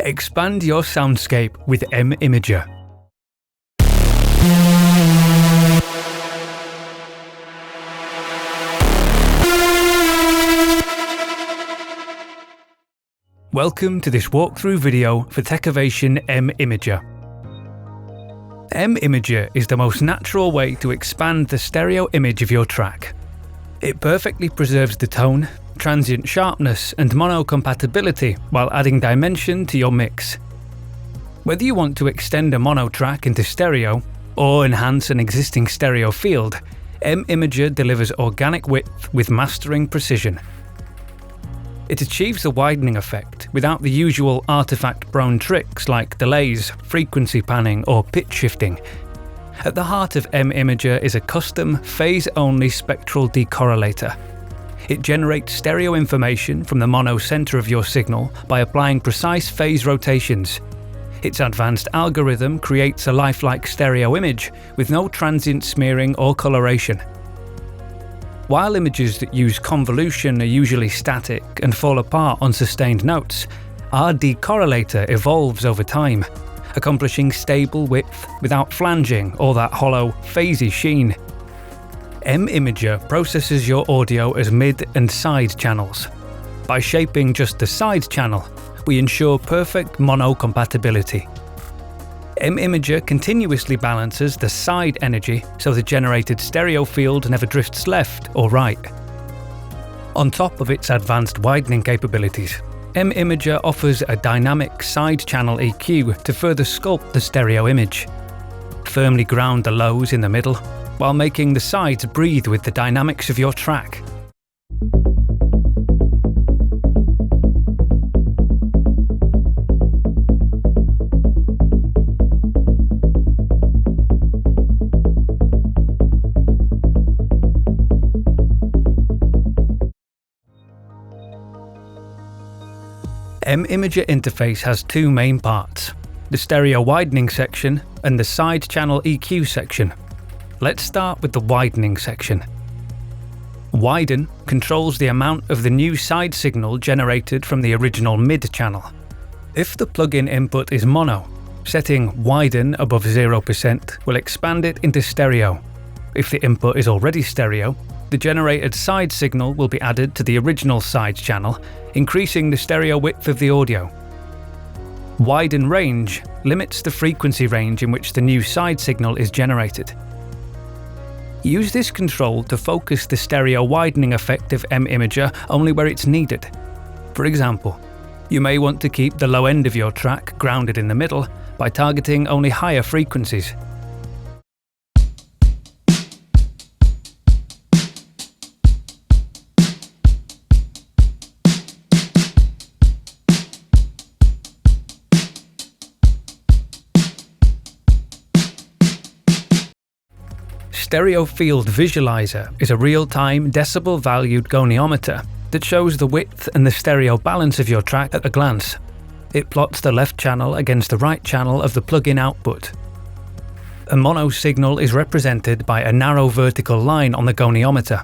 Expand your soundscape with M-Imager. Welcome to this walkthrough video for Techivation M-Imager. M-Imager is the most natural way to expand the stereo image of your track. It perfectly preserves the tone, transient sharpness and mono compatibility while adding dimension to your mix. Whether you want to extend a mono track into stereo or enhance an existing stereo field, M-Imager delivers organic width with mastering precision. It achieves the widening effect without the usual artifact-prone tricks like delays, frequency panning or pitch shifting. At the heart of M-Imager is a custom, phase-only spectral decorrelator. It generates stereo information from the mono center of your signal by applying precise phase rotations. Its advanced algorithm creates a lifelike stereo image with no transient smearing or coloration. While images that use convolution are usually static and fall apart on sustained notes, our decorrelator evolves over time, accomplishing stable width without flanging or that hollow, phasey sheen. M-Imager processes your audio as mid and side channels. By shaping just the side channel, we ensure perfect mono compatibility. M-Imager continuously balances the side energy so the generated stereo field never drifts left or right. On top of its advanced widening capabilities, M-Imager offers a dynamic side channel EQ to further sculpt the stereo image. Firmly ground the lows in the middle, while making the sides breathe with the dynamics of your track. M-Imager interface has two main parts, the stereo widening section and the side channel EQ section. Let's start with the widening section. Widen controls the amount of the new side signal generated from the original mid channel. If the plugin input is mono, setting widen above 0% will expand it into stereo. If the input is already stereo, the generated side signal will be added to the original side channel, increasing the stereo width of the audio. Widen range limits the frequency range in which the new side signal is generated. Use this control to focus the stereo widening effect of M-Imager only where it's needed. For example, you may want to keep the low end of your track grounded in the middle by targeting only higher frequencies. Stereo Field Visualizer is a real-time decibel-valued goniometer that shows the width and the stereo balance of your track at a glance. It plots the left channel against the right channel of the plugin output. A mono signal is represented by a narrow vertical line on the goniometer.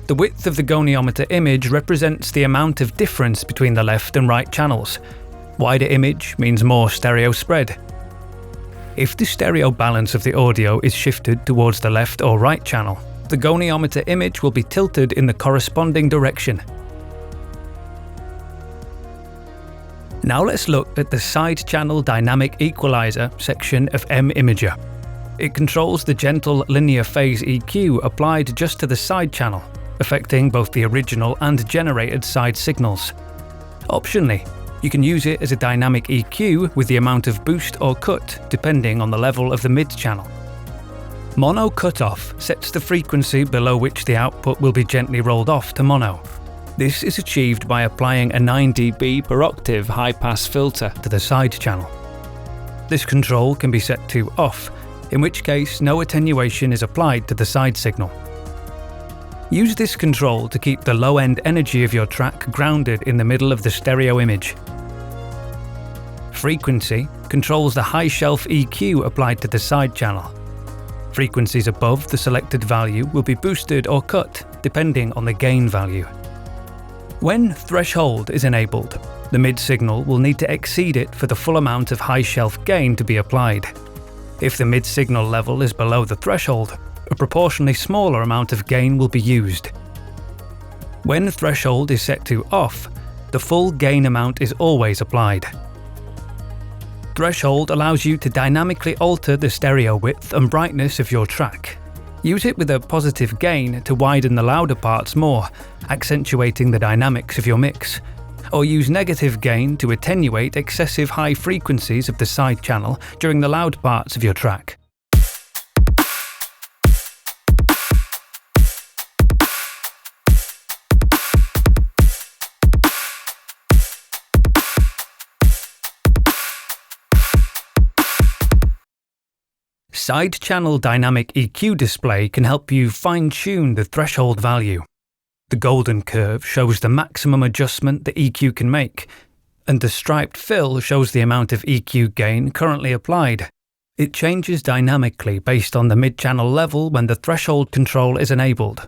The width of the goniometer image represents the amount of difference between the left and right channels. Wider image means more stereo spread. If the stereo balance of the audio is shifted towards the left or right channel, the goniometer image will be tilted in the corresponding direction. Now let's look at the side channel dynamic equalizer section of M-Imager. It controls the gentle linear phase EQ applied just to the side channel, affecting both the original and generated side signals. Optionally, you can use it as a dynamic EQ with the amount of boost or cut depending on the level of the mid-channel. Mono cutoff sets the frequency below which the output will be gently rolled off to mono. This is achieved by applying a 9 dB per octave high-pass filter to the side channel. This control can be set to off, in which case no attenuation is applied to the side signal. Use this control to keep the low-end energy of your track grounded in the middle of the stereo image. Frequency controls the high shelf EQ applied to the side channel. Frequencies above the selected value will be boosted or cut, depending on the gain value. When threshold is enabled, The mid-signal will need to exceed it for the full amount of high-shelf gain to be applied. If the mid-signal level is below the threshold, a proportionally smaller amount of gain will be used. When the threshold is set to off, the full gain amount is always applied. Threshold allows you to dynamically alter the stereo width and brightness of your track. Use it with a positive gain to widen the louder parts more, accentuating the dynamics of your mix. Or use negative gain to attenuate excessive high frequencies of the side channel during the loud parts of your track. Side channel dynamic EQ display can help you fine-tune the threshold value. The golden curve shows the maximum adjustment the EQ can make, and the striped fill shows the amount of EQ gain currently applied. It changes dynamically based on the mid-channel level when the threshold control is enabled.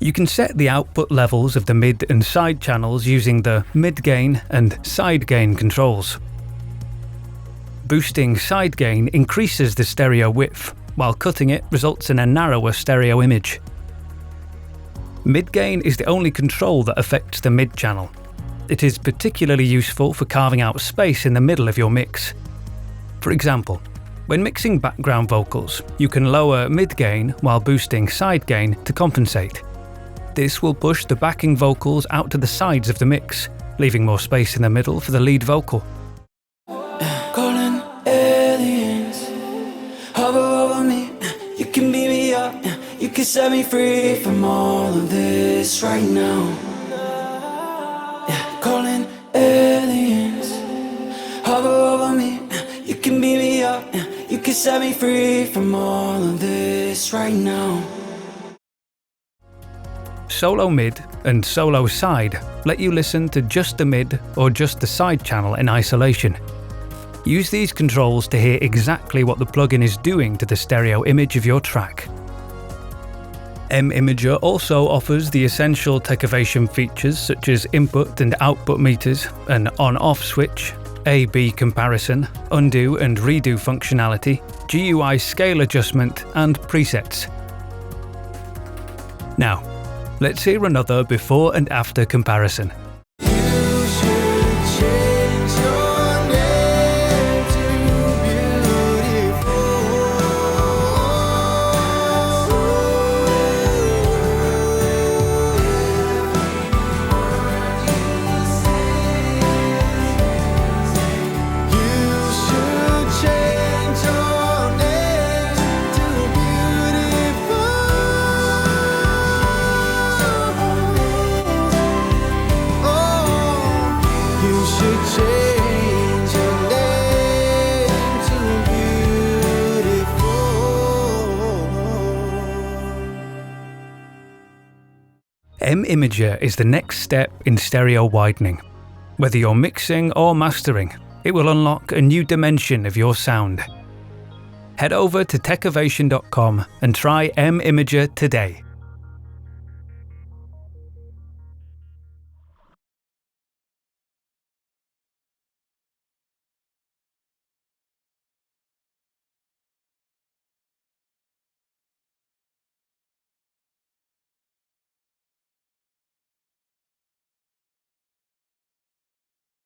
You can set the output levels of the mid and side channels using the mid-gain and side-gain controls. Boosting side gain increases the stereo width, while cutting it results in a narrower stereo image. Mid-gain is the only control that affects the mid-channel. It is particularly useful for carving out space in the middle of your mix. For example, when mixing background vocals, you can lower mid-gain while boosting side-gain to compensate. This will push the backing vocals out to the sides of the mix, leaving more space in the middle for the lead vocal. Calling aliens, hover over me. You can beat me up, you can set me free from all of this right now. Calling aliens, hover over me. You can beat me up, you can set me free from all of this right now. Solo mid and solo side let you listen to just the mid or just the side channel in isolation. Use these controls to hear exactly what the plugin is doing to the stereo image of your track. M-Imager also offers the essential Techivation features such as input and output meters, an on-off switch, A/B comparison, undo and redo functionality, GUI scale adjustment, and presets. Now, let's hear another before and after comparison. M-Imager is the next step in stereo widening. Whether you're mixing or mastering, it will unlock a new dimension of your sound. Head over to techivation.com and try M-Imager today.